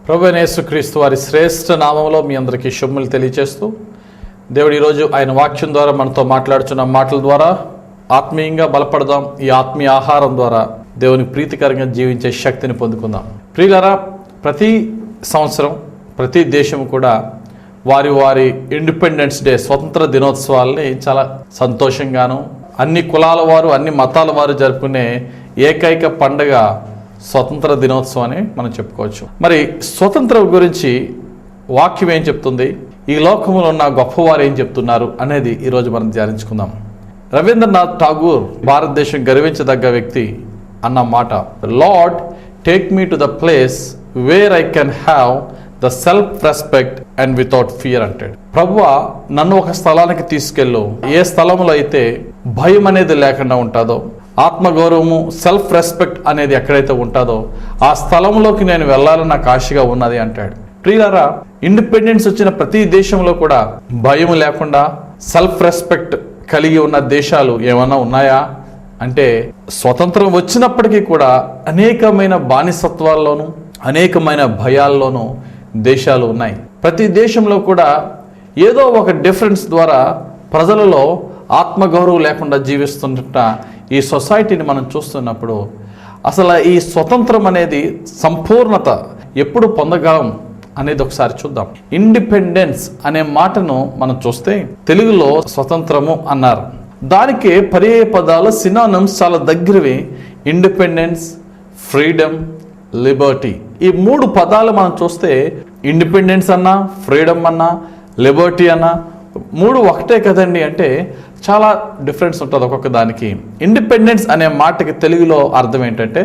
ప్రభువైన యేసుక్రీస్తు వారి శ్రేష్ఠ నామంలో మీ అందరికీ శుభములు తెలియజేస్తూ, దేవుడు ఈరోజు ఆయన వాక్యం ద్వారా మనతో మాట్లాడుచున్న మాటల ద్వారా ఆత్మీయంగా బలపడదాం. ఈ ఆత్మీయ ఆహారం ద్వారా దేవుని ప్రీతికరంగా జీవించే శక్తిని పొందుకుందాం. ప్రియులారా, ప్రతి సంవత్సరం ప్రతి దేశం కూడా వారి వారి ఇండిపెండెన్స్ డే, స్వతంత్ర దినోత్సవాల్ని చాలా సంతోషంగాను అన్ని కులాల వారు అన్ని మతాల వారు జరుపుకునే ఏకైక పండుగ స్వతంత్ర దినోత్సవం అని మనం చెప్పుకోవచ్చు. మరి స్వతంత్రం గురించి వాక్యం ఏం చెప్తుంది, ఈ లోకంలో ఉన్న గొప్పవారు ఏం చెప్తున్నారు అనేది ఈరోజు మనం ధ్యానించుకుందాం. రవీంద్రనాథ్ ఠాగూర్ భారతదేశం గర్వించదగ్గ వ్యక్తి అన్న మాట, lord take me to the place where I can have the self respect and without fear అంటాడు. ప్రభువా, నన్ను ఒక స్థలానికి తీసుకెళ్ళు, ఏ స్థలంలో అయితే భయం అనేది లేకుండా ఉంటుందో, ఆత్మగౌరవము సెల్ఫ్ రెస్పెక్ట్ అనేది ఎక్కడైతే ఉంటుందో ఆ స్థలంలోకి నేను వెళ్ళాలని నాకు ఆశగా ఉన్నది అంటాడు. ప్రియులారా, ఇండిపెండెన్స్ వచ్చిన ప్రతి దేశంలో కూడా భయం లేకుండా సెల్ఫ్ రెస్పెక్ట్ కలిగి ఉన్న దేశాలు ఏమన్నా ఉన్నాయా అంటే, స్వతంత్రం వచ్చినప్పటికీ కూడా అనేకమైన బానిసత్వాల్లోనూ అనేకమైన భయాల్లోనూ దేశాలు ఉన్నాయి. ప్రతి దేశంలో కూడా ఏదో ఒక డిఫరెన్స్ ద్వారా ప్రజలలో ఆత్మగౌరవం లేకుండా జీవిస్తున్న ఈ సొసైటీని మనం చూస్తున్నప్పుడు అసలు ఈ స్వతంత్రం అనేది సంపూర్ణత ఎప్పుడు పొందగలం అనేది ఒకసారి చూద్దాం. ఇండిపెండెన్స్ అనే మాటను మనం చూస్తే తెలుగులో స్వతంత్రము అన్నారు. దానికి పర్యాయ పదాలు సినానిమ్స్ చాలా దగ్గరవి. Independence, freedom, Liberty. ఈ మూడు పదాలు మనం చూస్తే ఇండిపెండెన్స్ అన్నా, ఫ్రీడమ్ అన్నా, లిబర్టీ అన్నా మూడు ఒకటే కదండి అంటే చాలా డిఫరెన్స్ ఉంటుంది ఒక్కొక్క దానికి. ఇండిపెండెన్స్ అనే మాటకి తెలుగులో అర్థం ఏంటంటే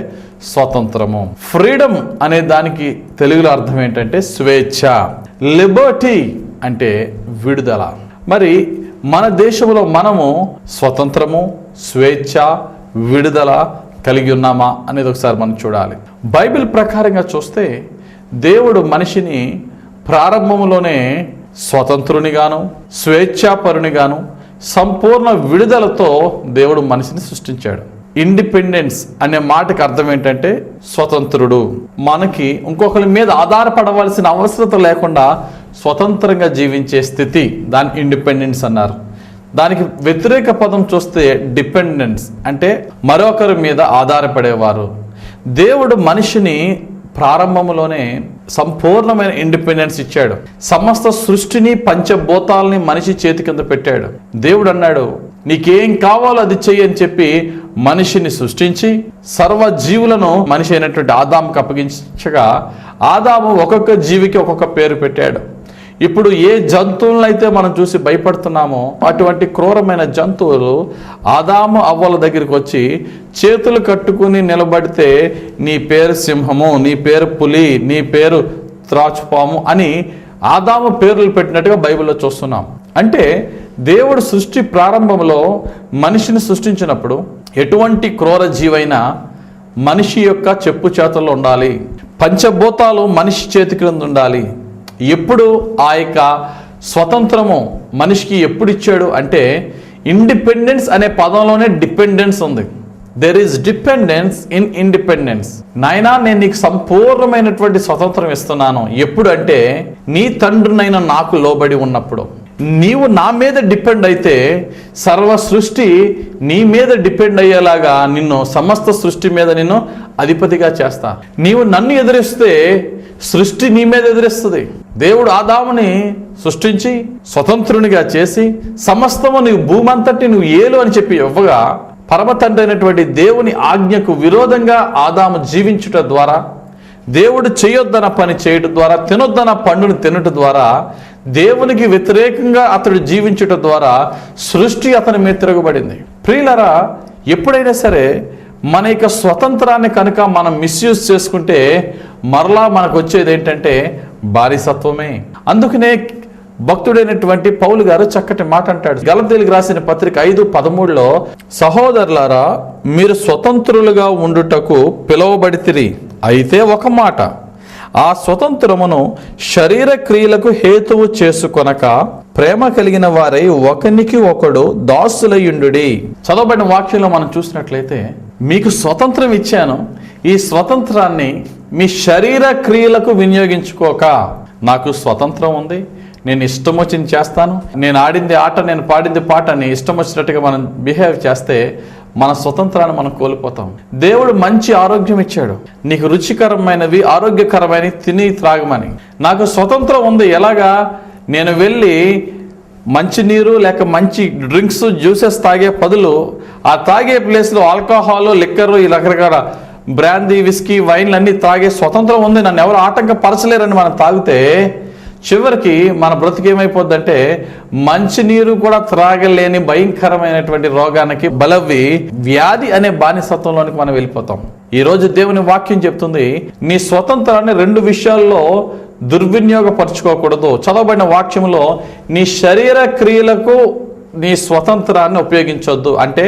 స్వతంత్రము. ఫ్రీడమ్ అనే దానికి తెలుగులో అర్థం ఏంటంటే స్వేచ్ఛ. లిబర్టీ అంటే విడుదల. మరి మన దేశంలో మనము స్వతంత్రము, స్వేచ్ఛ, విడుదల కలిగి ఉన్నామా అనేది ఒకసారి మనం చూడాలి. బైబిల్ ప్రకారంగా చూస్తే దేవుడు మనిషిని ప్రారంభంలోనే స్వతంత్రునిగాను స్వేచ్ఛాపరునిగాను సంపూర్ణ విడుదలతో దేవుడు మనిషిని సృష్టించాడు. ఇండిపెండెన్స్ అనే మాటకి అర్థం ఏంటంటే స్వతంత్రుడు. మనకి ఇంకొకరి మీద ఆధారపడవలసిన అవసరం లేకుండా స్వతంత్రంగా జీవించే స్థితి, దాన్ని ఇండిపెండెన్స్ అన్నారు. దానికి వ్యతిరేక పదం చూస్తే డిపెండెన్స్ అంటే మరొకరి మీద ఆధారపడేవారు. దేవుడు మనిషిని ప్రారంభంలోనే సంపూర్ణమైన ఇండిపెండెన్స్ ఇచ్చాడు. సమస్త సృష్టిని పంచభూతాలని మనిషి చేతి కింద పెట్టాడు. దేవుడు అన్నాడు, నీకేం కావాలో అది చెయ్యి అని చెప్పి మనిషిని సృష్టించి సర్వ జీవులను మనిషి అయినటువంటి ఆదాముకు అప్పగించగా ఆదాము ఒక్కొక్క జీవికి ఒక్కొక్క పేరు పెట్టాడు. ఇప్పుడు ఏ జంతువులను అయితే మనం చూసి భయపడుతున్నామో అటువంటి క్రూరమైన జంతువులు ఆదాము అవ్వల దగ్గరికి వచ్చి చేతులు కట్టుకుని నిలబడితే నీ పేరు సింహము, నీ పేరు పులి, నీ పేరు త్రాచుపాము అని ఆదాము పేర్లు పెట్టినట్టుగా బైబిల్లో చూస్తున్నాం. అంటే దేవుడు సృష్టి ప్రారంభంలో మనిషిని సృష్టించినప్పుడు ఎటువంటి క్రూర జీవైనా మనిషి యొక్క చెప్పు చేతుల్లో ఉండాలి. పంచభూతాలు మనిషి చేతి క్రింద ఉండాలి. ఎప్పుడు ఆ యొక్క స్వతంత్రము మనిషికి ఎప్పుడు ఇచ్చాడు అంటే, ఇండిపెండెన్స్ అనే పదంలోనే డిపెండెన్స్ ఉంది. There is dependence in independence. నాయనా, నేను నీకు సంపూర్ణమైనటువంటి స్వతంత్రం ఇస్తున్నాను. ఎప్పుడు అంటే, నీ తండ్రినైనా నాకు లోబడి ఉన్నప్పుడు. నీవు నా మీద డిపెండ్ అయితే సర్వ సృష్టి నీ మీద డిపెండ్ అయ్యేలాగా నిన్ను, సమస్త సృష్టి మీద నిన్ను అధిపతిగా చేస్తా. నీవు నన్ను ఎదిరిస్తే సృష్టి నీ మీద ఎదిరిస్తుంది. దేవుడు ఆదాముని సృష్టించి స్వతంత్రునిగా చేసి సమస్తము నీవు భూమంతటి నువ్వు ఏలు అని చెప్పి ఇవ్వగా, పరమ తండ్రి అయినటువంటి దేవుని ఆజ్ఞకు విరోధంగా ఆదాము జీవించుట ద్వారా, దేవుడు చేయొద్దన్న పని చేయటం ద్వారా, తినొద్దన్న పండును తినటం ద్వారా, దేవునికి వ్యతిరేకంగా అతడు జీవించుట ద్వారా సృష్టి అతని మీద తిరగబడింది. ప్రియులరా, ఎప్పుడైనా సరే మన యొక్క స్వతంత్రాన్ని కనుక మనం మిస్యూజ్ చేసుకుంటే మరలా మనకు వచ్చేది ఏంటంటే బానిసత్వమే. అందుకనే భక్తుడైనటువంటి పౌలు గారు చక్కటి మాట అంటాడు. గలతీయులకు రాసిన పత్రిక 5:13లో, సహోదరులారా, మీరు స్వతంత్రులుగా ఉండుటకు పిలువబడితిరి. అయితే ఒక మాట, ఆ స్వతంత్రమును శరీర క్రియలకు హేతువు చేసుకొనక ప్రేమ కలిగిన వారై ఒకనికి ఒకడు దాసులయుండుడి. చదవబడిన వాక్యంలో మనం చూసినట్లయితే, మీకు స్వతంత్రం ఇచ్చాను, ఈ స్వతంత్రాన్ని మీ శరీర క్రియలకు వినియోగించుకోక, నాకు స్వతంత్రం ఉంది, నేను ఇష్టం వచ్చింది చేస్తాను, నేను ఆడింది ఆట, నేను పాడింది పాట అని ఇష్టం వచ్చినట్టుగా మనం బిహేవ్ చేస్తే మన స్వతంత్రాన్ని మనం కోల్పోతాం. దేవుడు మంచి ఆరోగ్యం ఇచ్చాడు, నీకు రుచికరమైనవి ఆరోగ్యకరమైనవి తిని త్రాగమని. నాకు స్వతంత్రం ఉంది. ఎలాగా? నేను వెళ్ళి మంచినీరు లేక మంచి డ్రింక్స్ జ్యూసెస్ తాగే బదులు ఆ తాగే ప్లేస్లో ఆల్కహాల్, లిక్కర్, ఈ రకరకాల బ్రాందీ, విస్కీ, వైన్లు అన్నీ తాగే స్వతంత్రం ఉంది, నన్ను ఎవరు ఆటంకపరచలేరని మనం తాగితే చివరికి మన బ్రతుకు ఏమైపోద్దంటే మంచినీరు కూడా త్రాగలేని భయంకరమైనటువంటి రోగానికి బలవి వ్యాధి అనే బానిసత్వంలోనికి మనం వెళ్ళిపోతాం. ఈరోజు దేవుని వాక్యం చెప్తుంది, నీ స్వతంత్రాన్ని 2 విషయాల్లో దుర్వినియోగపరచుకోకూడదు. చదవబడిన వాక్యంలో నీ శరీర క్రియలకు నీ స్వతంత్రాన్ని ఉపయోగించొద్దు అంటే,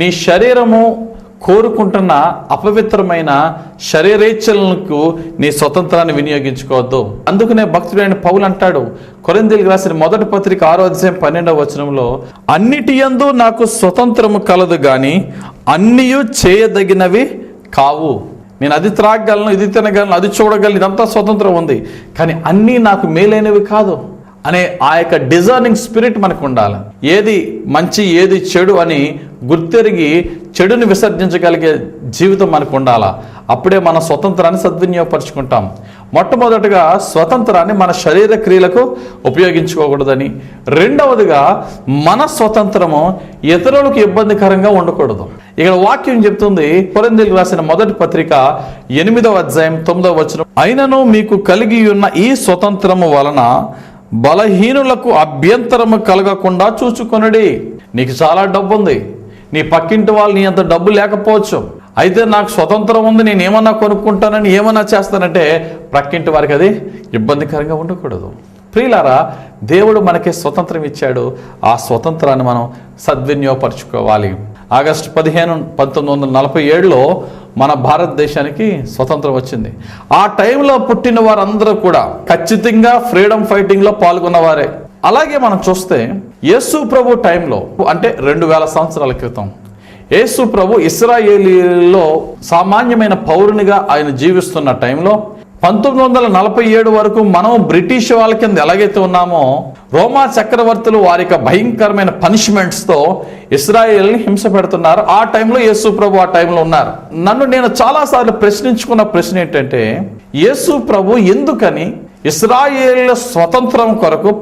నీ శరీరము కోరుకుంటున్న అపవిత్రమైన శరీరేచ్ఛలకు నీ స్వతంత్రాన్ని వినియోగించుకోవద్దు. అందుకనే భక్తుడైన పౌలు అంటాడు, కొరింథీయులకు రాసిన మొదటి పత్రిక 6వ అధ్యాయం 12వ వచనంలో, అన్నిటి యందు నాకు స్వతంత్రము కలదు గాని అన్నియు చేయదగినవి కావు. నేను అది త్రాగలను, ఇది తినగలను, అది చూడగలను, ఇదంతా స్వతంత్రం ఉంది, కానీ అన్నీ నాకు మేలైనవి కాదు అనే ఆ యొక్క డిజర్నింగ్ స్పిరిట్ మనకు ఉండాలి. ఏది మంచి ఏది చెడు అని గుర్తెరిగి చెడుని విసర్జించగలిగే జీవితం మనకు ఉండాలా. అప్పుడే మన స్వతంత్రాన్ని సద్వినియోగపరుచుకుంటాం. మొట్టమొదటిగా స్వతంత్రాన్ని మన శరీర క్రియలకు ఉపయోగించుకోకూడదని, రెండవదిగా మన స్వతంత్రము ఇతరులకు ఇబ్బందికరంగా ఉండకూడదు. ఇక్కడ వాక్యం చెప్తుంది, కొరింథీయులకు రాసిన మొదటి పత్రిక 8వ అధ్యాయం 9వ వచనం, అయినను మీకు కలిగి ఉన్న ఈ స్వతంత్రము వలన బలహీనులకు అభ్యంతరము కలగకుండా చూచుకొనుడి. నీకు చాలా డబ్బు ఉంది, నీ పక్కింటి వాళ్ళు నీ అంత డబ్బు లేకపోవచ్చు, అయితే నాకు స్వతంత్రం ఉంది, నేను ఏమన్నా కొనుక్కుంటానని ఏమన్నా చేస్తానంటే ప్రక్కింటి వారికి అది ఇబ్బందికరంగా ఉండకూడదు. ప్రియులారా, దేవుడు మనకి స్వతంత్రం ఇచ్చాడు, ఆ స్వతంత్రాన్ని మనం సద్వినియోగపరచుకోవాలి. ఆగస్టు 15, 1947లో మన భారతదేశానికి స్వతంత్రం వచ్చింది. ఆ టైంలో పుట్టిన వారందరూ కూడా ఖచ్చితంగా ఫ్రీడమ్ ఫైటింగ్లో పాల్గొన్నవారే. అలాగే మనం చూస్తే యేసు ప్రభు టైంలో, అంటే 2000 సంవత్సరాల క్రితం యేసు ప్రభు ఇశ్రాయేలీలో సామాన్యమైన పౌరునిగా ఆయన జీవిస్తున్న టైంలో 1947 వరకు మనం బ్రిటిష్ వాళ్ళ కింద ఎలాగైతే ఉన్నామో, రోమా చక్రవర్తులు వారి యొక్క భయంకరమైన పనిష్మెంట్స్తో ఇశ్రాయేల్ని హింస పెడుతున్నారు. ఆ టైంలో యేసు ప్రభు ఆ టైంలో ఉన్నారు. నన్ను నేను చాలాసార్లు ప్రశ్నించుకున్న ప్రశ్న ఏంటంటే, యేసు ప్రభు ఎందుకని ఇశ్రాయేల్ స్వతంత్రం కొరకు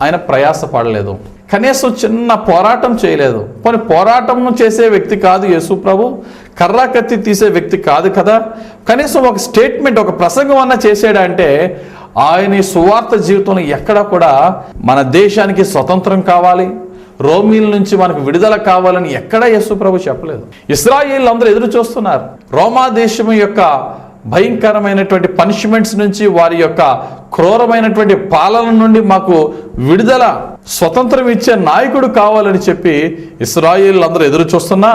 ఆయన ప్రయాసపడలేదు? కనీసం చిన్న పోరాటం చేయలేదు. పోనీ పోరాటం చేసే వ్యక్తి కాదు యేసు ప్రభు, కర్రా కత్తి తీసే వ్యక్తి కాదు కదా, కనీసం ఒక స్టేట్మెంట్, ఒక ప్రసంగం అన్నా చేసాడంటే, ఆయన సువార్త జీవితంలో ఎక్కడ కూడా మన దేశానికి స్వతంత్రం కావాలి, రోమీల నుంచి మనకు విడుదల కావాలని ఎక్కడా యేసు ప్రభు చెప్పలేదు. ఇశ్రాయేలు అందరూ ఎదురు చూస్తున్నారు. రోమా దేశం యొక్క భయంకరమైనటువంటి పనిష్మెంట్స్ నుంచి, వారి యొక్క క్రూరమైనటువంటి పాలన నుండి మాకు విడుదల, స్వతంత్రం ఇచ్చే నాయకుడు కావాలని చెప్పి ఇశ్రాయేలు అందరూ ఎదురు చూస్తున్నా,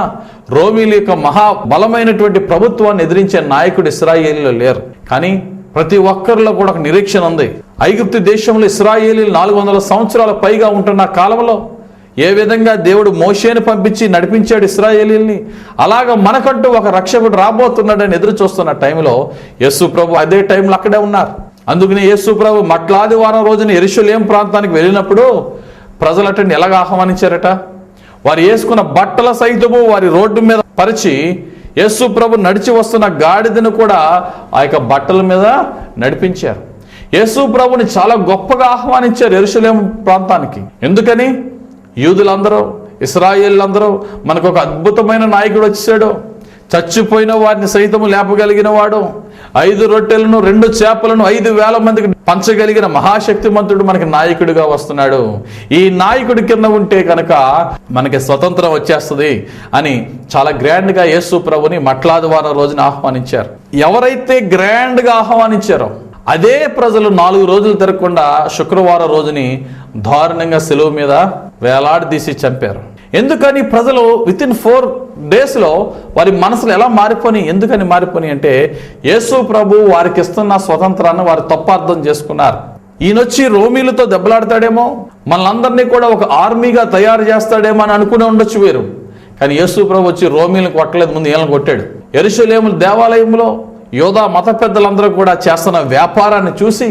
రోమీల యొక్క మహాబలమైనటువంటి ప్రభుత్వాన్ని ఎదిరించే నాయకుడు ఇశ్రాయేలీలో లేరు. కానీ ప్రతి ఒక్కరిలో కూడా ఒక నిరీక్షణ ఉంది. ఐగుప్తు దేశంలో ఇశ్రాయేలీలు 400 సంవత్సరాల పైగా ఉంటున్న కాలంలో ఏ విధంగా దేవుడు మోషేని పంపించి నడిపించాడు ఇశ్రాయేలీల్ని, అలాగా మనకంటూ ఒక రక్షకుడు రాబోతున్నాడని ఎదురు చూస్తున్న టైంలో యేసు ప్రభు అదే టైంలో అక్కడే ఉన్నారు. అందుకని యేసు ప్రభు మట్లాదివారం రోజున యెరూషలేము ప్రాంతానికి వెళ్ళినప్పుడు ప్రజలటండి ఎలాగ ఆహ్వానించారట, వారు వేసుకున్న బట్టల సైతము వారి రోడ్డు మీద పరిచి యేసు ప్రభు నడిచి వస్తున్న గాడిదను కూడా ఆ యొక్క బట్టల మీద నడిపించారు. యేసు ప్రభుని చాలా గొప్పగా ఆహ్వానించారు యెరూషలేము ప్రాంతానికి. ఎందుకని? యూదులందరూ, ఇశ్రాయేలులందరూ, మనకు ఒక అద్భుతమైన నాయకుడు వచ్చాడు, చచ్చిపోయిన వారిని సైతము లేపగలిగిన వాడు, 5 రొట్టెలను 2 చేపలను 5,000 మందికి పంచగలిగిన మహాశక్తిమంతుడు మనకి నాయకుడిగా వస్తున్నాడు. ఈ నాయకుడి కింద ఉంటే కనుక మనకి స్వతంత్రం వచ్చేస్తుంది అని చాలా గ్రాండ్గా యేసు ప్రభుని మట్లాదివారం రోజున ఆహ్వానించారు. ఎవరైతే గ్రాండ్గా ఆహ్వానించారో అదే ప్రజలు 4 రోజులు తిరగకుండా శుక్రవారం రోజుని దారుణంగా సెలవు మీద వేలాడదీసి చంపారు. ఎందుకని? ప్రజలు వితిన్ 4 డేస్లో వారి మనసులు ఎలా మారిపోయి, ఎందుకని మారిపోయి అంటే, యేసు ప్రభు వారికి ఇస్తున్న స్వతంత్రాన్ని వారు తప్పార్థం చేసుకున్నారు. ఈయనొచ్చి రోమీలతో దెబ్బలాడతాడేమో, మనలందరినీ కూడా ఒక ఆర్మీగా తయారు చేస్తాడేమో అని అనుకునే ఉండొచ్చు వీరు. కానీ యేసు ప్రభు వచ్చి రోమీలను కొట్టలేదు, ముందు వీళ్ళని కొట్టాడు. యెరూషలేము దేవాలయంలో యోధా మత పెద్దలందరూ కూడా చేస్తున్న వ్యాపారాన్ని చూసి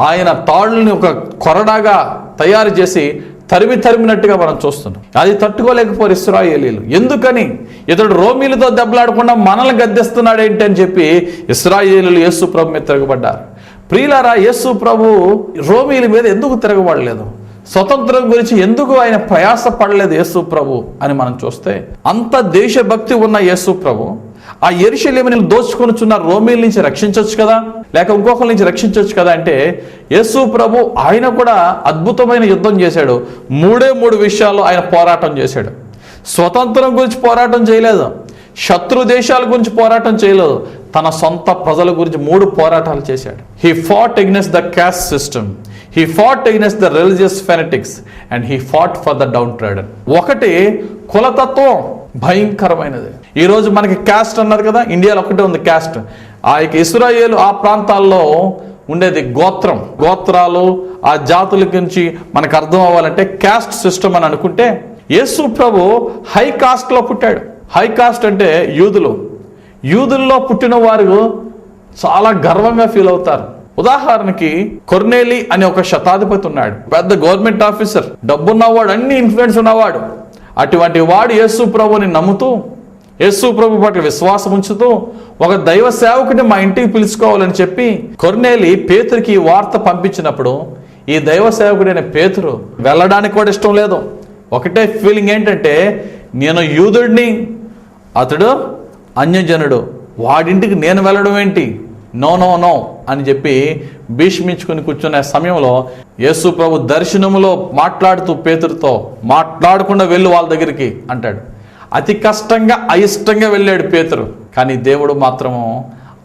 ఆయన తాళ్ళని ఒక కొరడాగా తయారు చేసి తరిమినట్టుగా మనం చూస్తున్నాం. అది తట్టుకోలేకపోయారు ఇశ్రాయేలీలు. ఎందుకని? ఇతడు రోమీలతో దెబ్బలాడకుండా మనల్ని గద్దెస్తున్నాడు ఏంటి అని చెప్పి ఇశ్రాయేలీలు యేసు ప్రభు మీద తిరగబడ్డారు. ప్రియులారా, యేసు ప్రభు రోమీల మీద ఎందుకు తిరగబడలేదు? స్వతంత్రం గురించి ఎందుకు ఆయన ప్రయాస పడలేదు యేసు ప్రభు అని మనం చూస్తే, అంత దేశభక్తి ఉన్న యేసు ప్రభు ఆ యెరూషలేముని దోచుకొనుచున్న రోమీల నుంచి రక్షించవచ్చు కదా, లేక ఇంకొకరి నుంచి రక్షించవచ్చు కదా అంటే, యేసు ప్రభు ఆయన కూడా అద్భుతమైన యుద్ధం చేశాడు. 3 విషయాల్లో ఆయన పోరాటం చేశాడు. స్వతంత్రం గురించి పోరాటం చేయలేదు, శత్రు దేశాల గురించి పోరాటం చేయలేదు, తన సొంత ప్రజల గురించి 3 పోరాటాలు చేశాడు. He fought against the caste system, he fought against the religious fanatics and he fought for the downtrodden. ఒకటి కులతత్వం భయంకరమైనది. ఈరోజు మనకి క్యాస్ట్ అన్నారు కదా, ఇండియాలో ఒకటే ఉంది క్యాస్ట్. ఆ ఇశ్రాయేలు ఆ ప్రాంతాల్లో ఉండేది గోత్రాలు, ఆ జాతుల గురించి మనకు అర్థం అవ్వాలంటే క్యాస్ట్ సిస్టమ్ అని అనుకుంటే, యేసు ప్రభు హై కాస్ట్లో పుట్టాడు. హై కాస్ట్ అంటే యూదుల్లో పుట్టిన వారు చాలా గర్వంగా ఫీల్ అవుతారు. ఉదాహరణకి కొర్నేలి అనే ఒక శతాధిపతి ఉన్నాడు, పెద్ద గవర్నమెంట్ ఆఫీసర్, డబ్బున్నవాడు, అన్ని ఇన్ఫ్లుయెన్స్ ఉన్నవాడు. అటువంటి వాడు యేసు ప్రభుని నమ్ముతూ, యేసు ప్రభు పట్ల విశ్వాసం ఉంచుతూ ఒక దైవ సేవకుని మా ఇంటికి పిలుచుకోవాలని చెప్పి కొర్నేలి పేతురికి ఈ వార్త పంపించినప్పుడు, ఈ దైవ సేవకుడైన పేతురు వెళ్ళడానికి కూడా ఇష్టం లేదు. ఒకటే ఫీలింగ్ ఏంటంటే, నేను యూదుడిని, అతడు అన్యజనుడు, వాడింటికి నేను వెళ్ళడం ఏంటి, నో అని చెప్పి భీష్మించుకుని కూర్చునే సమయంలో యేసు ప్రభు దర్శనములో మాట్లాడుతూ పేతురుతో, మాట్లాడకుండా వెళ్ళు వాళ్ళ దగ్గరికి అంటాడు. అతి కష్టంగా అయిష్టంగా వెళ్ళాడు పేతురు, కానీ దేవుడు మాత్రము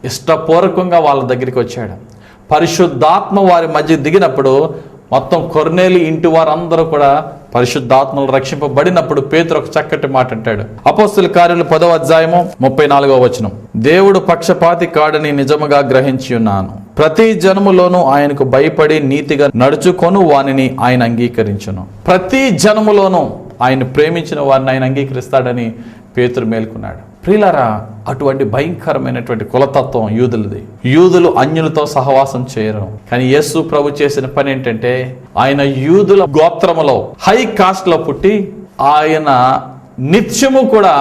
ఇష్టపూర్వకంగా వాళ్ళ దగ్గరికి వచ్చాడు. పరిశుద్ధాత్మ వారి మధ్య దిగినప్పుడు మొత్తం కొర్నేలి ఇంటి వారందరూ కూడా పరిశుద్ధాత్మలు రక్షింపబడినప్పుడు పేతురు ఒక చక్కటి మాట అంటాడు. అపోస్తుల కార్యాలు 10వ అధ్యాయము 34వ వచనం, దేవుడు పక్షపాతి కాడని నిజముగా గ్రహించి ఉన్నాను, ప్రతి జనములోనూ ఆయనకు భయపడి నీతిగా నడుచుకొను వానిని ఆయన అంగీకరించును. ప్రతి జనములోనూ ఆయన ప్రేమించిన వారిని ఆయన అంగీకరిస్తాడని పేతురు మేల్కొన్నాడు. ప్రియులారా, అటువంటి భయంకరమైనటువంటి కులతత్వం యూదులది. యూదులు అన్యులతో సహవాసం చేయరు. కానీ యేసు ప్రభు చేసిన పని ఏంటంటే, ఆయన యూదుల గోత్రములో హై కాస్ట్ లో పుట్టి ఆయన నిత్యము కూడా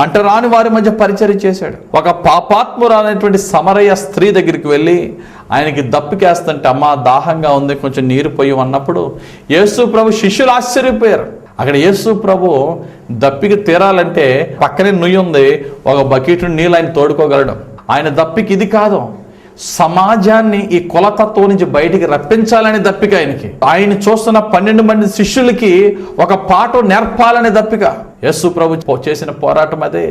అంటరాని వారి మధ్య పరిచర్య చేశాడు. ఒక పాపాత్మురాలైనటువంటి సమరయ స్త్రీ దగ్గరికి వెళ్ళి ఆయనకి దప్పికేస్తుంటే, అమ్మా దాహంగా ఉంది, కొంచెం నీరు పోయి అన్నప్పుడు యేసు ప్రభు శిష్యులు ఆశ్చర్యపోయారు. అక్కడ యేసు ప్రభు దప్పికి తీరాలంటే పక్కనే నుయ్యి ఉంది, ఒక బకెట్ నీళ్ళు ఆయన తోడుకోగలడు. ఆయన దప్పికి ఇది కాదు, సమాజాన్ని ఈ కులతత్వం నుంచి బయటికి రప్పించాలనే దప్పిక ఆయనకి. ఆయన చూస్తున్న 12 మంది శిష్యులకి ఒక పాఠం నేర్పాలనే దప్పిక. యేసు ప్రభు చేసిన పోరాటం అదే.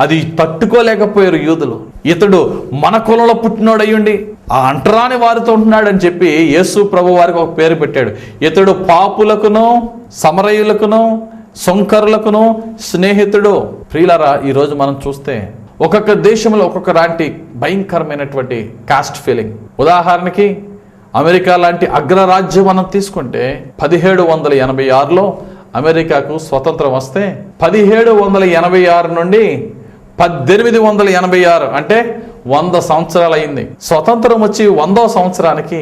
అది తట్టుకోలేకపోయారు యూదులు. ఇతడు మన కులంలో పుట్టినోడయ్యుండి ఆ అంటరాని వారితో ఉంటున్నాడని చెప్పి యేసు ప్రభు వారికి ఒక పేరు పెట్టాడు. ఇతడు పాపులకును సమరయులకును సుంకరులకును స్నేహితుడు. ప్రియులారా, ఈరోజు మనం చూస్తే ఒక్కొక్క దేశంలో ఒక్కొక్క లాంటి భయంకరమైనటువంటి కాస్ట్ ఫీలింగ్. ఉదాహరణకి అమెరికా లాంటి అగ్రరాజ్యం మనం తీసుకుంటే 1786లో అమెరికాకు స్వతంత్రం వస్తే 1786 నుండి 1886 అంటే 100 సంవత్సరాలు అయింది. స్వతంత్రం వచ్చి 100వ సంవత్సరానికి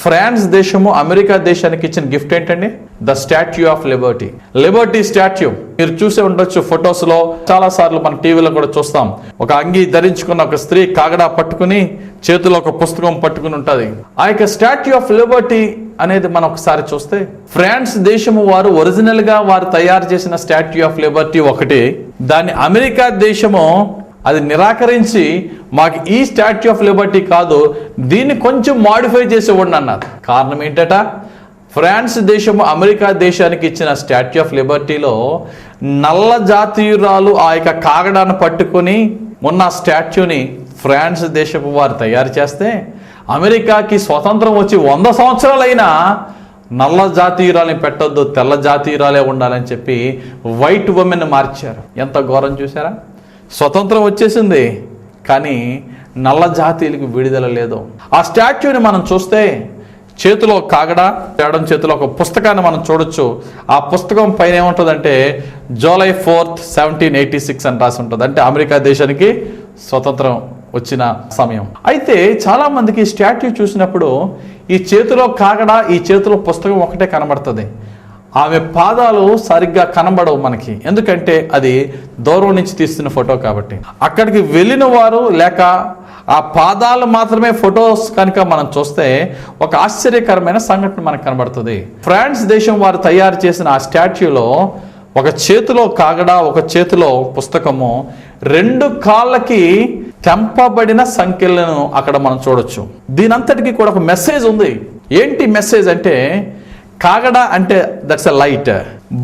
ఫ్రాన్స్ దేశము అమెరికా దేశానికి ఇచ్చిన గిఫ్ట్ ఏంటండి? The statue of Liberty statue. మీరు చూసే ఉండొచ్చు ఫొటోస్ లో, చాలా సార్లు మన టీవీలో కూడా చూస్తాం. ఒక అంగి ధరించుకున్న ఒక స్త్రీ కాగడా పట్టుకుని చేతిలో ఒక పుస్తకం పట్టుకుని ఉంటుంది. ఆ యొక్క స్టాట్యూ ఆఫ్ లిబర్టీ అనేది మనం ఒకసారి చూస్తే, ఫ్రాన్స్ దేశము వారు ఒరిజినల్ గా వారు తయారు చేసిన స్టాట్యూ ఆఫ్ లిబర్టీ ఒకటి, దాన్ని అమెరికా దేశము అది నిరాకరించి మాకు ఈ స్టాట్యూ ఆఫ్ లిబర్టీ కాదు, దీన్ని కొంచెం మాడిఫై చేసి ఇవ్వండి అన్నారు. కారణం ఏంటట? ఫ్రాన్స్ దేశము అమెరికా దేశానికి ఇచ్చిన స్టాట్యూ ఆఫ్ లిబర్టీలో నల్ల జాతీయురాలు ఆ యొక్క కాగడాన్ని పట్టుకొని ఉన్న స్టాట్యూని ఫ్రాన్స్ దేశపు వారు తయారు చేస్తే, అమెరికాకి స్వతంత్రం వచ్చి 100 సంవత్సరాలైనా నల్ల జాతీయురాలని పెట్టొద్దు, తెల్ల జాతీయురాలే ఉండాలని చెప్పి వైట్ ఉమెన్ మార్చారు. ఎంత ఘోరం చూసారా? స్వతంత్రం వచ్చేసింది, కానీ నల్ల జాతీయులకు విడుదల లేదు. ఆ స్టాట్యూని మనం చూస్తే చేతిలో కాగడా, ఎడం చేతిలో ఒక పుస్తకాన్ని మనం చూడొచ్చు. ఆ పుస్తకం పైన ఏముంటుందంటే July 4th, 1786 అని రాసి ఉంటుంది. అంటే అమెరికా దేశానికి స్వతంత్రం వచ్చిన సమయం. అయితే చాలా మందికి స్టాట్యూ చూసినప్పుడు ఈ చేతిలో కాగడ, ఈ చేతిలో పుస్తకం ఒకటే కనబడుతుంది. ఆమె పాదాలు సరిగ్గా కనబడవు మనకి, ఎందుకంటే అది దూరం నుంచి తీస్తున్న ఫోటో కాబట్టి. అక్కడికి వెళ్ళిన వారు లేక ఆ పాదాలు మాత్రమే ఫొటోస్ కనుక మనం చూస్తే ఒక ఆశ్చర్యకరమైన సంఘటన మనకు కనబడుతుంది. ఫ్రాన్స్ దేశం వారు తయారు చేసిన ఆ స్టాట్యూలో ఒక చేతిలో కాగడ, ఒక చేతిలో పుస్తకము, 2 కాళ్ళకి తెంపబడిన సంఖ్యలను అక్కడ మనం చూడొచ్చు. దీనంతటికీ కూడా ఒక మెసేజ్ ఉంది. ఏంటి మెసేజ్ అంటే, కాగడ అంటే దట్స్ ఎ లైట్,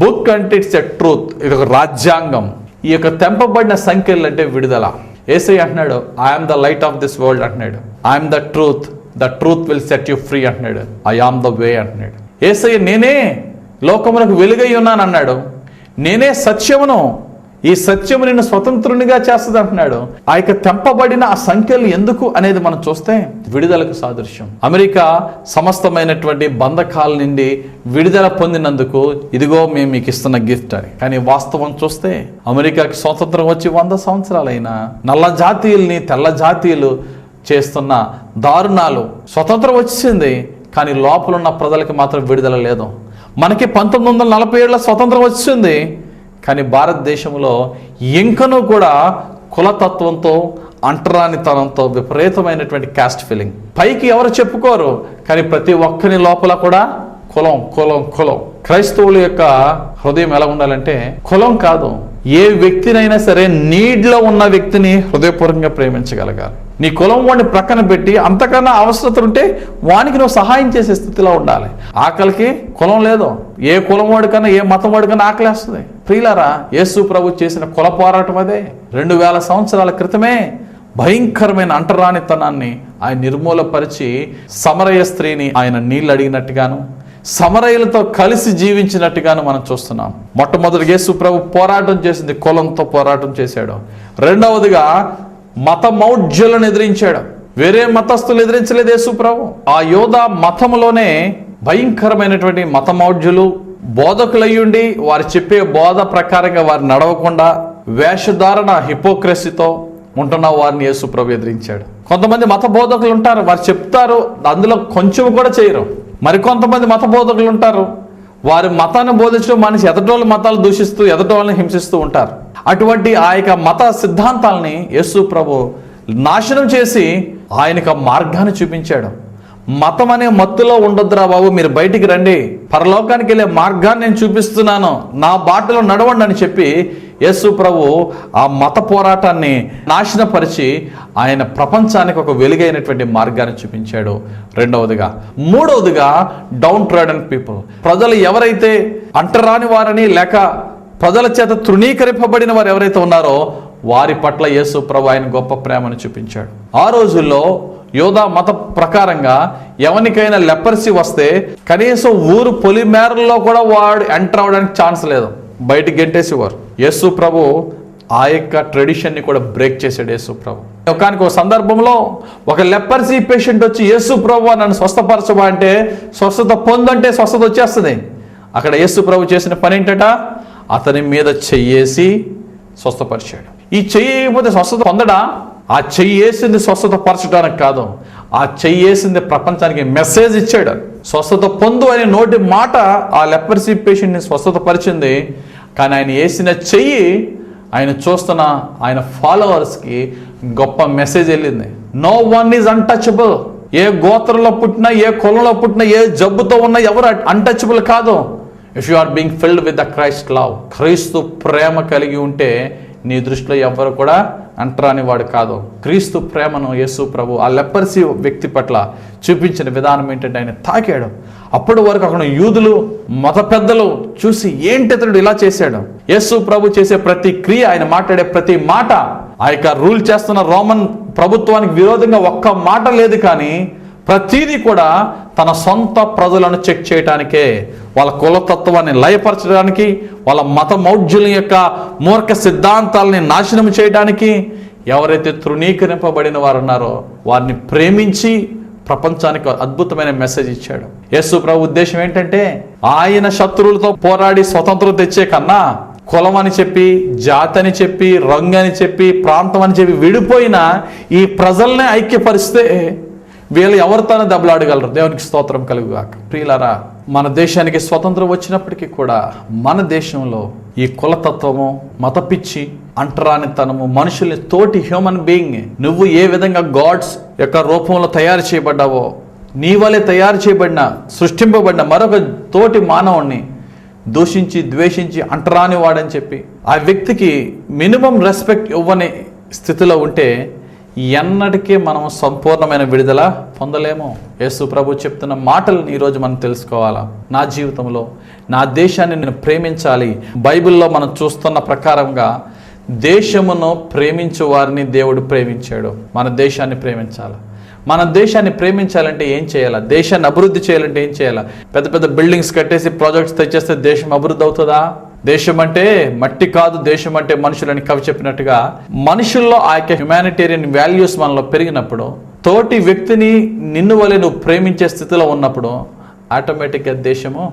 బుక్ అంటే ఇట్స్ ఎ ట్రూత్, ఇది ఒక రాజ్యాంగం. ఈ యొక్క తెంపబడిన సంఖ్యలు అంటే విడుదల. యేసయ్య అంటున్నాడు, I'm the light of this world అంటున్నాడు. I'm the truth will set you free అంటున్నాడు. ఐ ఆమ్ ద వే అంటున్నాడు. యేసయ్య నేనే లోకమునకు వెలుగై ఉన్నాను అన్నాడు. నేనే సత్యమును, ఈ సత్యము నిన్ను స్వతంత్రునిగా చేస్తుంది అంటున్నాడు. ఆ యొక్క తెంపబడిన ఆ సంఖ్యలు ఎందుకు అనేది మనం చూస్తే విడుదలకు సాదృశ్యం. అమెరికా సమస్తమైనటువంటి బంధకాల నుండి విడుదల పొందినందుకు ఇదిగో మేము మీకు ఇస్తున్న గిఫ్ట్ అని. కానీ వాస్తవం చూస్తే అమెరికాకి స్వాతంత్రం వచ్చి 100 సంవత్సరాలైనా నల్ల జాతీయుల్ని తెల్ల జాతీయులు చేస్తున్న దారుణాలు, స్వతంత్రం వచ్చింది కానీ లోపల ఉన్న ప్రజలకి మాత్రం విడుదల లేదు. మనకి 1947లో స్వతంత్రం వచ్చింది కానీ భారతదేశంలో ఇంకనూ కూడా కులతత్వంతో, అంటరానితనంతో విపరీతమైనటువంటి క్యాస్ట్ ఫీలింగ్. పైకి ఎవరు చెప్పుకోరు కానీ ప్రతి ఒక్కరి లోపల కూడా కులం కులం కులం. క్రైస్తవుల యొక్క హృదయం ఎలా ఉండాలంటే కులం కాదు, ఏ వ్యక్తినైనా సరే నీడ్లో ఉన్న వ్యక్తిని హృదయపూర్వకంగా ప్రేమించగలగాలి. నీ కులం వాడిని ప్రక్కన పెట్టి అంతకన్నా అవసరత ఉంటే వానికి నువ్వు సహాయం చేసే స్థితిలో ఉండాలి. ఆకలికి కులం లేదు. ఏ కులం వాడి కన్నా, ఏ మతం వాడి కన్నా ఆకలేస్తుంది. ప్రియులారా, యేసు ప్రభు చేసిన కుల పోరాటం అదే. 2000 సంవత్సరాల క్రితమే భయంకరమైన అంటరానితనాన్ని ఆయన నిర్మూలపరిచి సమరయ స్త్రీని ఆయన నీళ్ళు అడిగినట్టుగాను, సమరయులతో కలిసి జీవించినట్టుగాను మనం చూస్తున్నాం. మొట్టమొదటి యేసు ప్రభు పోరాటం చేసింది కులంతో పోరాటం చేశాడు. రెండవదిగా మత మౌఢ్యులను ఎదిరించాడు. వేరే మతస్థులు ఎదిరించలేదు యేసు ప్రభు. ఆ యోధ మతంలోనే భయంకరమైనటువంటి మత మౌఢ్యులు బోధకులయ్యుండి వారు చెప్పే బోధ ప్రకారంగా వారు నడవకుండా వేషధారణ హిపోక్రసీతో ఉంటున్న వారిని యేసు ప్రభు ఎదిరించాడు. కొంతమంది మత బోధకులు ఉంటారు, వారు చెప్తారు, అందులో కొంచెం కూడా చేయరు. మరికొంతమంది మత బోధకులు ఉంటారు, వారి మతాన్ని బోధించడం మనిషి ఎదటోళ్ళ మతాలు దూషిస్తూ ఎదటోళ్ళని హింసిస్తూ ఉంటారు. అటువంటి ఆ యొక్క మత సిద్ధాంతాలని యేసు ప్రభు నాశనం చేసి ఆయనకు మార్గాన్ని చూపించాడు. మతం అనే మత్తులో ఉండొద్దురా బాబు, మీరు బయటికి రండి, పరలోకానికి వెళ్ళే మార్గాన్ని నేను చూపిస్తున్నాను, నా బాటలో నడవండి అని చెప్పి యేసు ప్రభు ఆ మత పోరాటాన్ని నాశనపరిచి ఆయన ప్రపంచానికి ఒక వెలుగైనటువంటి మార్గాన్ని చూపించాడు. రెండవదిగా. మూడవదిగా డౌన్ ట్రాడన్ పీపుల్, ప్రజలు ఎవరైతే అంటరాని వారని లేక ప్రజల చేత తృణీకరింపబడిన వారు ఎవరైతే ఉన్నారో వారి పట్ల యేసు ప్రభు ఆయన గొప్ప ప్రేమను చూపించాడు. ఆ రోజుల్లో యోధా మత ప్రకారంగా ఎవరికైనా లెపర్సీ వస్తే కనీసం ఊరు పొలిమేరల్లో కూడా వాడు ఎంటర్ అవడానికి ఛాన్స్ లేదు, బయటికి గెంటేసేవారు. యేసు ప్రభు ఆ యొక్క ట్రెడిషన్ని కూడా బ్రేక్ చేశాడు. యేసు ప్రభు ఒక సందర్భంలో ఒక లెపర్సీ పేషెంట్ వచ్చి యేసు ప్రభు నన్ను స్వస్థపరచబా అంటే స్వస్థత పొందంటే స్వస్థత వచ్చేస్తుంది. అక్కడ యేసు ప్రభు చేసిన పని ఏంటట, అతని మీద చెయ్యేసి స్వస్థపరిచాడు. ఈ చెయ్యకపోతే స్వస్థత పొందడా? ఆ చెయ్యేసింది స్వస్థత పరచడానికి కాదు, ఆ చెయ్యేసింది ప్రపంచానికి మెసేజ్ ఇచ్చాడు. స్వస్థత పొందు అనే నోటి మాట ఆ లెపర్సీ పేషెంట్ని స్వస్థత పరిచింది. కానీ ఆయన వేసిన చెయ్యి ఆయన చూస్తున్న ఆయన ఫాలోవర్స్కి గొప్ప మెసేజ్ వెళ్ళింది. No one is untouchable. ఏ గోత్రంలో పుట్టినా, ఏ కులంలో పుట్టినా, ఏ జబ్బుతో ఉన్నా ఎవరు అన్టచబుల్ కాదు. If you are being filled with the Christ love, క్రీస్తు ప్రేమ కలిగి ఉంటే నీ దృష్టిలో ఎవ్వరు కూడా అంటరాని వాడు కాదు. క్రీస్తు ప్రేమను యేసు ప్రభు ఆ లెపర్సీ వ్యక్తి పట్ల చూపించిన విధానం ఏంటంటే ఆయన తాకాడు. అప్పటి వరకు అక్కడ యూదులు మత పెద్దలు చూసి ఏంటి ఇతడు ఇలా చేశాడు. యేసు ప్రభు చేసే ప్రతి క్రియ, ఆయన మాట్లాడే ప్రతి మాట, ఆ యొక్క రూల్ చేస్తున్న రోమన్ ప్రభుత్వానికి విరోధంగా ఒక్క మాట లేదు. కానీ ప్రతిదీ కూడా తన సొంత ప్రజలను చెక్ చేయడానికే, వాళ్ళ కులతత్వాన్ని లయపరచడానికి, వాళ్ళ మత మౌఢ్యుల యొక్క మూర్ఖ సిద్ధాంతాలని నాశనం చేయడానికి, ఎవరైతే తృణీకరింపబడిన వారు ఉన్నారో వారిని ప్రేమించి ప్రపంచానికి అద్భుతమైన మెసేజ్ ఇచ్చాడు. యేసు ప్రభు ఉద్దేశం ఏంటంటే ఆయన శత్రువులతో పోరాడి స్వతంత్రం తెచ్చే కన్నా కులం అని చెప్పి, జాతి అని చెప్పి, రంగు అని చెప్పి, ప్రాంతం అని చెప్పి విడిపోయిన ఈ ప్రజల్నే ఐక్యపరిస్తే వీళ్ళు ఎవరితోనే దెబ్బలాడగలరు. దేవునికి స్తోత్రం కలుగుగాక. ప్రియులారా, మన దేశానికి స్వతంత్రం వచ్చినప్పటికీ కూడా మన దేశంలో ఈ కులతత్వము, మత పిచ్చి, అంటరానితనము, మనుషుల్ని తోటి హ్యూమన్ బీయింగ్ నువ్వు ఏ విధంగా గాడ్స్ యొక్క రూపంలో తయారు చేయబడ్డావో, నీ వలె తయారు చేయబడిన, సృష్టింపబడిన మరొక తోటి మానవుణ్ణి దూషించి, ద్వేషించి, అంటరాని వాడని చెప్పి ఆ వ్యక్తికి మినిమం రెస్పెక్ట్ ఇవ్వని స్థితిలో ఉంటే ఎన్నటికీ మనం సంపూర్ణమైన విడుదల పొందలేము. యేసు ప్రభు చెప్తున్న మాటలను ఈరోజు మనం తెలుసుకోవాలా. నా జీవితంలో నా దేశాన్ని నేను ప్రేమించాలి. బైబిల్లో మనం చూస్తున్న ప్రకారంగా దేశమును ప్రేమించు వారిని దేవుడు ప్రేమించాడు. మన దేశాన్ని ప్రేమించాలి. మన దేశాన్ని ప్రేమించాలంటే ఏం చేయాలా? దేశాన్ని అభివృద్ధి చేయాలంటే ఏం చేయాలా? పెద్ద పెద్ద బిల్డింగ్స్ కట్టేసి ప్రాజెక్ట్స్ తెచ్చేస్తే దేశం అభివృద్ధి అవుతుందా? దేశం అంటే మట్టి కాదు, దేశం అంటే మనుషులని కవి చెప్పినట్టుగా మనుషుల్లో ఆ యొక్క హ్యుమానిటేరియన్ వాల్యూస్ మనలో పెరిగినప్పుడు, తోటి వ్యక్తిని నిన్ను వలె నువ్వు ప్రేమించే స్థితిలో ఉన్నప్పుడు ఆటోమేటిక్గా దేశము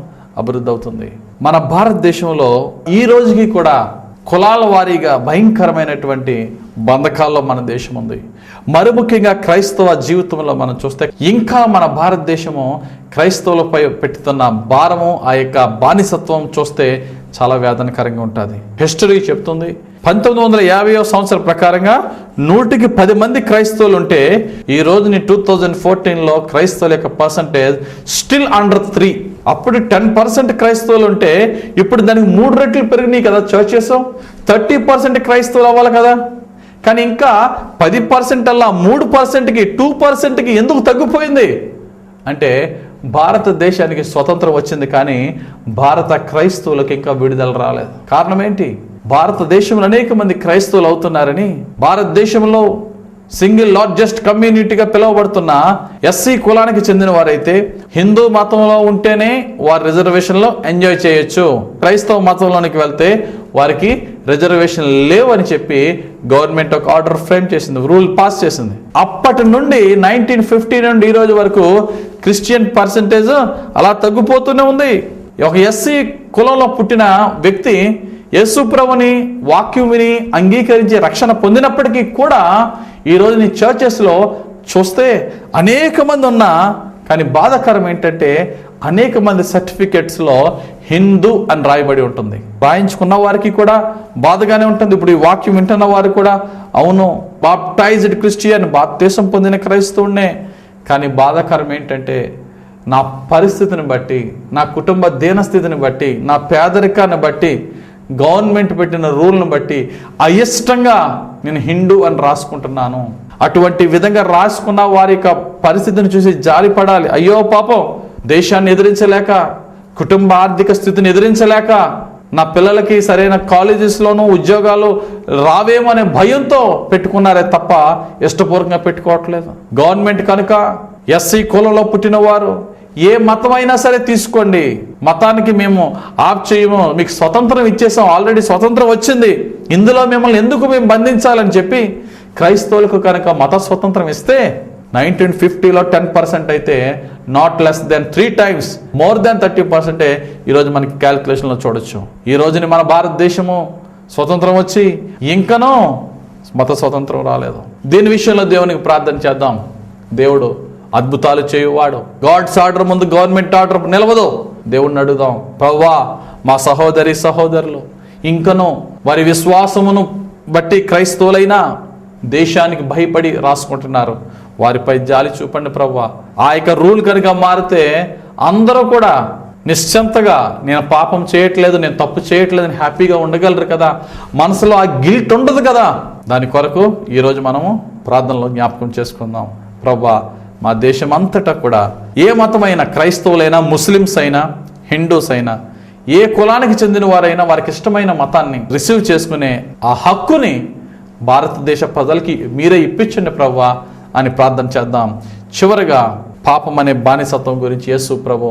అభివృద్ధి అవుతుంది. మన భారతదేశంలో ఈ రోజుకి కూడా కులాల వారీగా భయంకరమైనటువంటి బంధకాల్లో మన దేశం ఉంది. మరి ముఖ్యంగా క్రైస్తవ జీవితంలో మనం చూస్తే ఇంకా మన భారతదేశము క్రైస్తవులపై పెట్టుతున్న భారము, ఆ యొక్క బానిసత్వం చూస్తే చాలా వేదనకరంగా ఉంటుంది. హిస్టరీ చెప్తుంది 1950వ సంవత్సరం ప్రకారంగా 100కి 10 మంది క్రైస్తవులు ఉంటే ఈ రోజుని 2014లో క్రైస్తవుల యొక్క పర్సంటేజ్ స్టిల్ అండర్ 3. అప్పుడు 10% క్రైస్తవులు ఉంటే ఇప్పుడు దానికి 3 రెట్లు పెరిగినాయి కదా చర్చెస్. 30% క్రైస్తవులు అవ్వాలి కదా. కానీ ఇంకా 10% అలా 3%కి 2%కి ఎందుకు తగ్గిపోయింది అంటే భారతదేశానికి స్వతంత్రం వచ్చింది కానీ భారత క్రైస్తవులకు ఇంకా విడుదల రాలేదు. కారణం ఏంటి? భారతదేశంలో అనేక మంది క్రైస్తవులు అవుతున్నారని, భారతదేశంలో సింగిల్ లార్జెస్ట్ కమ్యూనిటీగా పిలువబడుతున్న ఎస్సీ కులానికి చెందిన వారైతే హిందూ మతంలో ఉంటేనే వారు రిజర్వేషన్లో ఎంజాయ్ చేయొచ్చు, క్రైస్తవ మతంలోనికి వెళ్తే వారికి రిజర్వేషన్ లేవు అని చెప్పి గవర్నమెంట్ ఒక ఆర్డర్ ఫ్రేమ్ చేసింది, రూల్ పాస్ చేసింది. అప్పటి నుండి 1950 నుండి ఈ రోజు వరకు క్రిస్టియన్ పర్సంటేజ్ అలా తగ్గిపోతూనే ఉంది. ఒక ఎస్సీ కులంలో పుట్టిన వ్యక్తి యేసు ప్రభుని వాక్యం విని అంగీకరించి రక్షణ పొందినప్పటికీ కూడా ఈరోజు నీ చర్చెస్లో చూస్తే అనేక మంది ఉన్నా కానీ బాధాకరం ఏంటంటే అనేక మంది సర్టిఫికెట్స్లో హిందూ అని రాయబడి ఉంటుంది. రాయించుకున్న వారికి కూడా బాధగానే ఉంటుంది. ఇప్పుడు ఈ వాక్యం వింటున్న వారు కూడా అవును బాప్టైజ్డ్ క్రిస్టియన్, బాప్తిసం పొందిన క్రైస్తవుడినే. కానీ బాధాకరం ఏంటంటే నా పరిస్థితిని బట్టి, నా కుటుంబ దీనస్థితిని బట్టి, నా పేదరికాన్ని బట్టి, గవర్నమెంట్ పెట్టిన రూల్ని బట్టి అయిష్టంగా నేను హిందూ అని రాసుకుంటున్నాను. అటువంటి విధంగా రాసుకున్న వారి యొక్క పరిస్థితిని చూసి జాలిపడాలి. అయ్యో పాపం, దేశాన్ని ఎదిరించలేక, కుటుంబ ఆర్థిక స్థితిని ఎదిరించలేక, నా పిల్లలకి సరైన కాలేజెస్లోనూ ఉద్యోగాలు రావేమనే భయంతో పెట్టుకున్నారే తప్ప ఇష్టపూర్వకంగా పెట్టుకోవట్లేదు. గవర్నమెంట్ కనుక ఎస్సీ కులంలో పుట్టిన వారు ఏ మతం అయినా సరే తీసుకోండి, మతానికి మేము ఆప్ చేయము, మీకు స్వతంత్రం ఇచ్చేసాం, ఆల్రెడీ స్వతంత్రం వచ్చింది, ఇందులో మిమ్మల్ని ఎందుకు మేము బంధించాలని చెప్పి క్రైస్తవులకు కనుక మత స్వతంత్రం ఇస్తే 1950లో 10% అయితే not less than 3 times more than 30% ఈరోజు మనకి క్యాలిక్యులేషన్లో చూడొచ్చు. ఈ రోజుని మన భారతదేశము స్వతంత్రం వచ్చి ఇంకనూ మత స్వతంత్రం రాలేదు. దీని విషయంలో దేవునికి ప్రార్థన చేద్దాం. దేవుడు అద్భుతాలు చేయువాడు. గాడ్స్ ఆర్డర్ ముందు గవర్నమెంట్ ఆర్డర్ నిలవదు. దేవుడిని అడుగుదాం, ప్రభువా మా సహోదరి సహోదరులు ఇంకనూ వారి విశ్వాసమును బట్టి క్రైస్తవులైనా దేశానికి భయపడి రాసుకుంటున్నారు, వారిపై జాలి చూపండి ప్రభువా. ఆ యొక్క రూల్ కనుక మారితే అందరూ కూడా నిశ్చింతగా నేను పాపం చేయట్లేదు, నేను తప్పు చేయట్లేదు అని హ్యాపీగా ఉండగలరు కదా. మనసులో ఆ గిల్ట్ ఉండదు కదా. దాని కొరకు ఈరోజు మనము ప్రార్థనలో జ్ఞాపకం చేసుకుందాం. ప్రభువా మా దేశం అంతటా కూడా ఏ మతమైనా, క్రైస్తవులైనా, ముస్లిమ్స్ అయినా, హిందూస్ అయినా, ఏ కులానికి చెందిన వారైనా వారికి ఇష్టమైన మతాన్ని రిసీవ్ చేసుకునే ఆ హక్కుని భారతదేశ ప్రజలకి మీరే ఇప్పించండి ప్రభువా అని ప్రార్థన చేద్దాం. చివరిగా పాపం అనే బానిసత్వం గురించి యేసు ప్రభు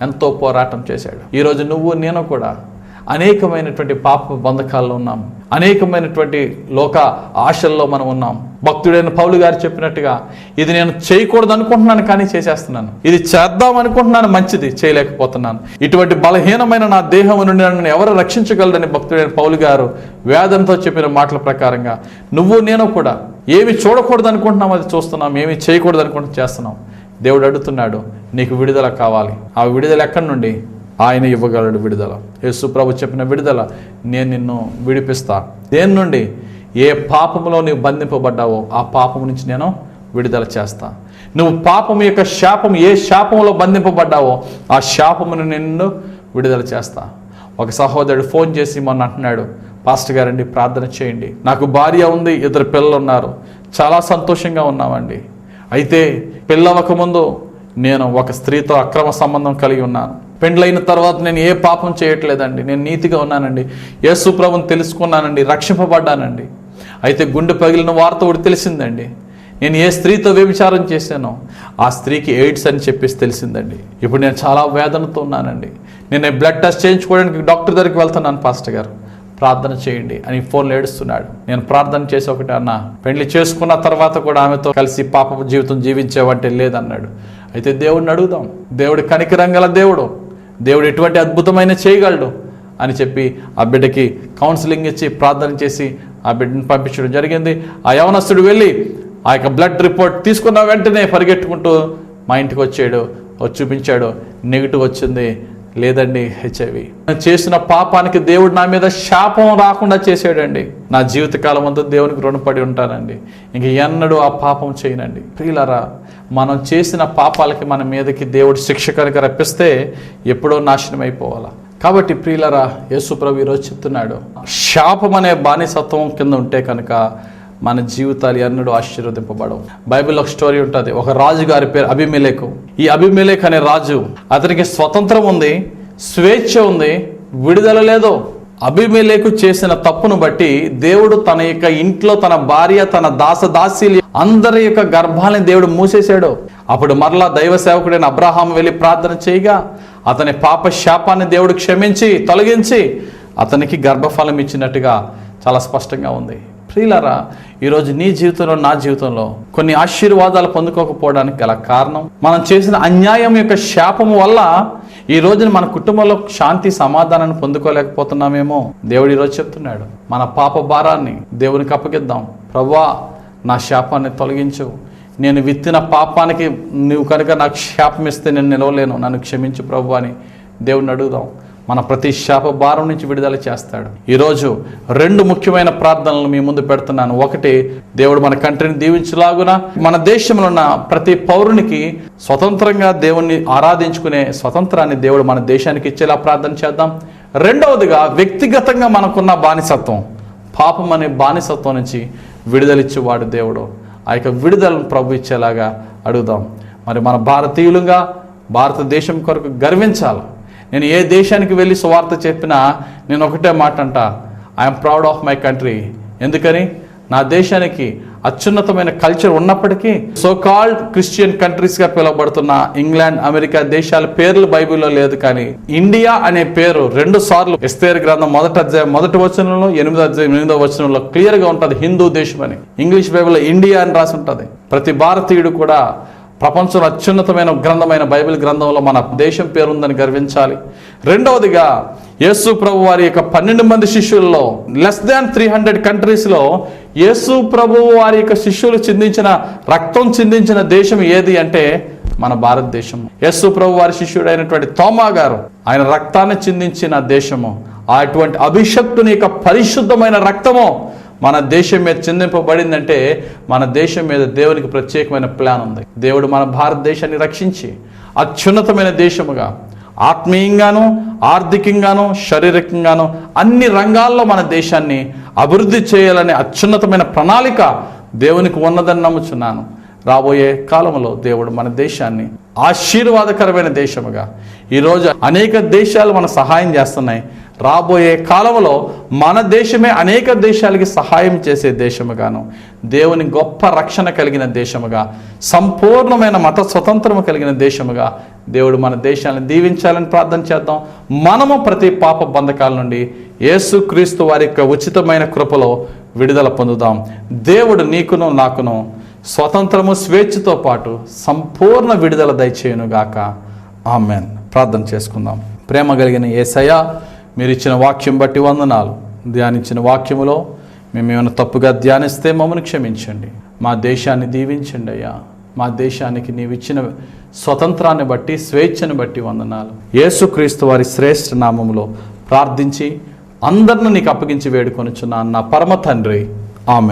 ఎంతో పోరాటం చేశాడు. ఈరోజు నువ్వు నేను కూడా అనేకమైనటువంటి పాప బంధకాల్లో ఉన్నాం, అనేకమైనటువంటి లోక ఆశల్లో మనం ఉన్నాం. భక్తుడైన పౌలు గారు చెప్పినట్టుగా, ఇది నేను చేయకూడదు అనుకుంటున్నాను కానీ చేసేస్తున్నాను, ఇది చేద్దాం అనుకుంటున్నాను మంచిది చేయలేకపోతున్నాను, ఇటువంటి బలహీనమైన నా దేహం నుండి నన్ను ఎవరు రక్షించగలరని భక్తుడైన పౌలు గారు వేదంతో చెప్పిన మాటల ప్రకారంగా నువ్వు నేను కూడా ఏమి చూడకూడదు అనుకుంటున్నాం అది చూస్తున్నాం, ఏమి చేయకూడదు అనుకుంటున్నాం చేస్తున్నాం. దేవుడు అడుగుతున్నాడు, నీకు విడుదల కావాలి. ఆ విడుదల ఎక్కడి నుండి? ఆయన ఇవ్వగలడు విడుదల. యేసు ప్రభు చెప్పిన విడుదల, నేను నిన్ను విడిపిస్తా. దేని నుండి? ఏ పాపములో నువ్వు బంధింపబడ్డావో ఆ పాపము నుంచి నేను విడుదల చేస్తా. నువ్వు పాపము యొక్క శాపం, ఏ శాపంలో బంధింపబడ్డావో ఆ శాపమును నిన్ను విడుదల చేస్తా. ఒక సహోదరుడు ఫోన్ చేసి మొన్న అంటున్నాడు, పాస్టర్ గారండి ప్రార్థన చేయండి, నాకు భార్య ఉంది, 2 పిల్లలు ఉన్నారు, చాలా సంతోషంగా ఉన్నామండి. అయితే పెళ్ళవకముందు నేను ఒక స్త్రీతో అక్రమ సంబంధం కలిగి ఉన్నాను. పెండ్లైన తర్వాత నేను ఏ పాపం చేయట్లేదండి, నేను నీతిగా ఉన్నానండి, యేసు ప్రభువుని తెలుసుకున్నానండి, రక్షింపబడ్డానండి. అయితే గుండె పగిలిన వార్త ఒకటి తెలిసిందండి, నేను ఏ స్త్రీతో వ్యభిచారం చేశానో ఆ స్త్రీకి ఎయిడ్స్ అని చెప్పేసి తెలిసిందండి. ఇప్పుడు నేను చాలా వేదనతో ఉన్నానండి, నేను బ్లడ్ టెస్ట్ చేయించుకోవడానికి డాక్టర్ దగ్గరికి వెళ్తున్నాను, పాస్టర్ గారు ప్రార్థన చేయండి అని ఫోన్లో ఏడుస్తున్నాడు. నేను ప్రార్థన చేసి ఒకటి అన్నా, పెళ్లి చేసుకున్న తర్వాత కూడా ఆమెతో కలిసి పాపపు జీవితం జీవించేవంటే లేదన్నాడు. అయితే దేవుడిని అడుగుదాం, దేవుడు కనికరంగల దేవుడు, దేవుడు ఎటువంటి అద్భుతమైన చేయగలడు అని చెప్పి ఆ బిడ్డకి కౌన్సిలింగ్ ఇచ్చి ప్రార్థన చేసి ఆ బిడ్డని పంపించడం జరిగింది. ఆ యవనస్తుడు వెళ్ళి ఆ యొక్క బ్లడ్ రిపోర్ట్ తీసుకున్న వెంటనే పరిగెట్టుకుంటూ మా ఇంటికి వచ్చాడు, చూపించాడు, నెగిటివ్ వచ్చింది. లేదండి HIV. చేసిన పాపానికి దేవుడు నా మీద శాపం రాకుండా చేసాడండి. నా జీవితకాలం అంతా దేవునికి రుణపడి ఉంటానండి, ఇంక ఎన్నడూ ఆ పాపం చేయనండి. ప్రియులారా, మనం చేసిన పాపాలకి మన మీదకి దేవుడు శిక్ష కనుక రప్పిస్తే ఎప్పుడో నాశనం అయిపోవాలా. కాబట్టి ప్రియులారా, యేసు ప్రభు ఈరోజు చెప్తున్నాడు, శాపం అనే బానిసత్వం కింద ఉంటే కనుక మన జీవితాలు ఎన్నడూ ఆశీర్వదింపబడవు. బైబిల్లో ఒక స్టోరీ ఉంటుంది. ఒక రాజు గారి పేరు అబీమెలెకు. ఈ అబీమెలెకు అనే రాజు, అతనికి స్వతంత్రం ఉంది, స్వేచ్ఛ ఉంది, విడుదల లేదు. అబీమెలెకు చేసిన తప్పును బట్టి దేవుడు తన యొక్క ఇంట్లో తన భార్య, తన దాసదాసీలు అందరి యొక్క గర్భాలని దేవుడు మూసేశాడు. అప్పుడు మరలా దైవ సేవకుడైన అబ్రహాం వెళ్ళి ప్రార్థన చేయగా అతని పాప శాపాన్ని దేవుడు క్షమించి తొలగించి అతనికి గర్భఫలం ఇచ్చినట్టుగా చాలా స్పష్టంగా ఉంది. ప్రియులారా, ఈరోజు నీ జీవితంలో, నా జీవితంలో కొన్ని ఆశీర్వాదాలు పొందుకోకపోవడానికి గల కారణం మనం చేసిన అన్యాయం యొక్క శాపము వల్ల ఈ రోజున మన కుటుంబంలో శాంతి సమాధానాన్ని పొందుకోలేకపోతున్నామేమో. దేవుడు ఈరోజు చెప్తున్నాడు, మన పాప భారాన్ని దేవునికి అప్పగిద్దాం. ప్రభువా, నా శాపాన్ని తొలగించు, నేను విత్తిన పాపానికి నువ్వు కనుక నాకు శాపం ఇస్తే నేను నిలవలేను, నన్ను క్షమించు ప్రభు అని దేవుడిని అడుగుదాం. మన ప్రతి శాప భారం నుంచి విడుదల చేస్తాడు. ఈరోజు 2 ముఖ్యమైన ప్రార్థనలు మీ ముందు పెడుతున్నాను. ఒకటి, దేవుడు మన కంట్రీని దీవించులాగున మన దేశంలో ఉన్న ప్రతి పౌరునికి స్వతంత్రంగా దేవుణ్ణి ఆరాధించుకునే స్వతంత్రాన్ని దేవుడు మన దేశానికి ఇచ్చేలా ప్రార్థన చేద్దాం. రెండవదిగా, వ్యక్తిగతంగా మనకున్న బానిసత్వం, పాపం అనే బానిసత్వం నుంచి విడుదలిచ్చేవాడు దేవుడు. ఆ యొక్క విడుదలను ప్రభు ఇచ్చేలాగా అడుగుదాం. మరి మన భారతీయులుగా భారతదేశం కొరకు గర్వించాలి. నేను ఏ దేశానికి వెళ్ళి సువార్త చెప్పినా నేను ఒకటే మాట అంట, I'm proud of my country. ఎందుకని? నా దేశానికి అత్యున్నతమైన కల్చర్ ఉన్నప్పటికీ సో కాల్డ్ క్రిస్టియన్ కంట్రీస్గా పిలువబడుతున్న ఇంగ్లాండ్, అమెరికా దేశాల పేర్లు బైబిల్లో లేదు. కానీ ఇండియా అనే పేరు 2 సార్లు ఎస్తేరు గ్రంథం 1వ వచనంలో 8వ వచనంలో క్లియర్గా ఉంటుంది, హిందూ దేశం అని. ఇంగ్లీష్ బైబిల్లో ఇండియా అని రాసి ఉంటుంది. ప్రతి భారతీయుడు కూడా ప్రపంచంలో అత్యున్నతమైన గ్రంథమైన బైబిల్ గ్రంథంలో మన దేశం పేరుందని గర్వించాలి. రెండవదిగా, యేసు ప్రభు వారి యొక్క 12 మంది శిష్యుల్లో లెస్ దాన్ 300 కంట్రీస్లో యేసు ప్రభు వారి యొక్క శిష్యులు చిందించిన రక్తం చిందించిన దేశం ఏది అంటే మన భారతదేశం. యేసు ప్రభు వారి శిష్యుడైనటువంటి తోమా గారు ఆయన రక్తాన్ని చిందించిన దేశము. అటువంటి అభిషక్తుని యొక్క పరిశుద్ధమైన రక్తము మన దేశం మీద చిందింపబడిందంటే మన దేశం మీద దేవునికి ప్రత్యేకమైన ప్లాన్ ఉంది. దేవుడు మన భారతదేశాన్ని రక్షించి అత్యున్నతమైన దేశముగా ఆత్మీయంగాను, ఆర్థికంగాను, శారీరకంగాను అన్ని రంగాల్లో మన దేశాన్ని అభివృద్ధి చేయాలనే అత్యున్నతమైన ప్రణాళిక దేవునికి ఉన్నదని నమ్ముచున్నాను. రాబోయే కాలంలో దేవుడు మన దేశాన్ని ఆశీర్వాదకరమైన దేశముగా, ఈరోజు అనేక దేశాలు మన సహాయం చేస్తున్నాయి, రాబోయే కాలంలో మన దేశమే అనేక దేశాలకి సహాయం చేసే దేశముగాను, దేవుని గొప్ప రక్షణ కలిగిన దేశముగా, సంపూర్ణమైన మత స్వతంత్రము కలిగిన దేశముగా దేవుడు మన దేశాన్ని దీవించాలని ప్రార్థన చేద్దాం. మనము ప్రతి పాప బంధకాల నుండి యేసుక్రీస్తు వారి యొక్క ఉచితమైన కృపలో విడుదల పొందుదాం. దేవుడు నీకును నాకును స్వతంత్రము, స్వేచ్ఛతో పాటు సంపూర్ణ విడుదల దయచేయునుగాక. ఆమెన్. ప్రార్థన చేసుకుందాం. ప్రేమ కలిగిన యేసయ్యా, మీరు ఇచ్చిన వాక్యం బట్టి వందనాలు. ధ్యానించిన వాక్యములో మేము ఏమైనా తప్పుగా ధ్యానిస్తే మమ్మల్ని క్షమించండి. మా దేశాన్ని దీవించండి అయ్యా. మా దేశానికి నీవు ఇచ్చిన స్వతంత్రాన్ని బట్టి, స్వేచ్ఛను బట్టి వందనాలు. యేసుక్రీస్తు వారి శ్రేష్ఠ నామములో ప్రార్థించి అందరిని నీకు అప్పగించి వేడుకొనుచున్నాను నా పరమ తండ్రి. ఆమెన్.